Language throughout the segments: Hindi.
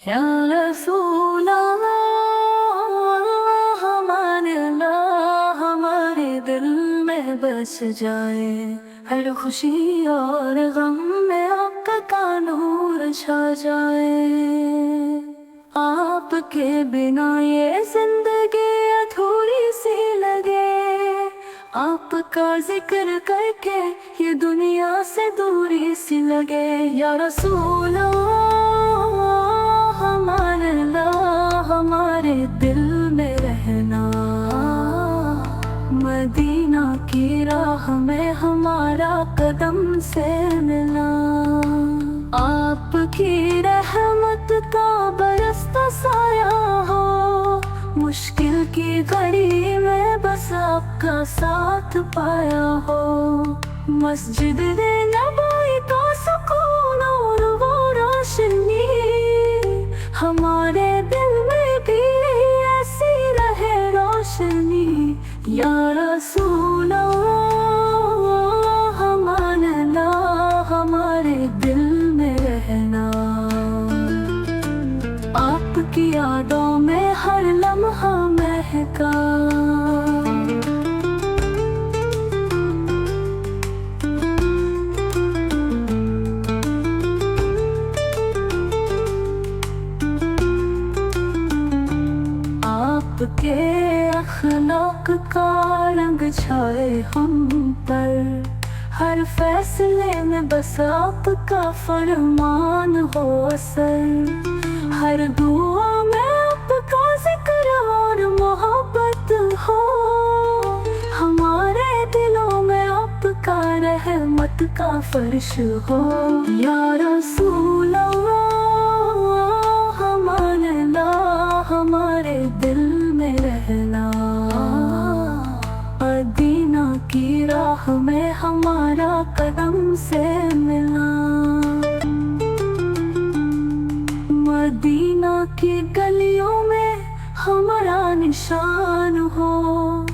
या रसूल अल्लाह, हमारे अल्लाह हमारे दिल में बस जाए। हर खुशी और गम में आपका नूर छा जाए। आपके बिना ये जिंदगी अधूरी सी लगे। आपका जिक्र करके ये दुनिया से दूरी सी लगे। या रसूल हमारे दिल में रहना। मदीना की राह में हमारा कदम से मिलना। आपकी रहमत का बरसता साया हो। मुश्किल की घड़ी में बस आपका साथ पाया हो। मस्जिद नबी का सुकून और वो रोशनी हमारे दिल में भी ऐसी रहे रोशनी। या रसूल अल्लाह, हमारे दिल में रहना। आपकी यादों में हर लम्हा महका। आपके अखलाक का रंग छाए हम पर। हर फैसले में बस आपका फरमान हो असर। हर दुआ में आपका जिक्र और मोहब्बत हो। हमारे दिलों में आपका रहमत का फर्श हो। या रसूल अल्लाह, हमारे दिल में रहना। मदीना की राह में हमारा कदम से मिलना। मदीना की गलियों में हमारा निशान हो।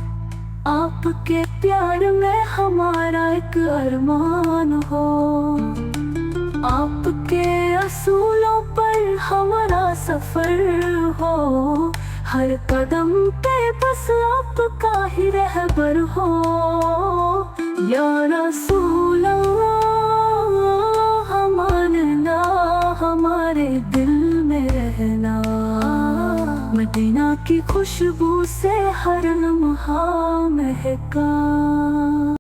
आपके प्यार में हमारा एक अरमान हो। आपके असूलों पर हमारा सफर हो। हर कदम पे बस आपका ही रहबर हो। या रसूल अल्लाह, हमारे दिल में रहना। मदीना की खुशबू से हर लम्हा महका।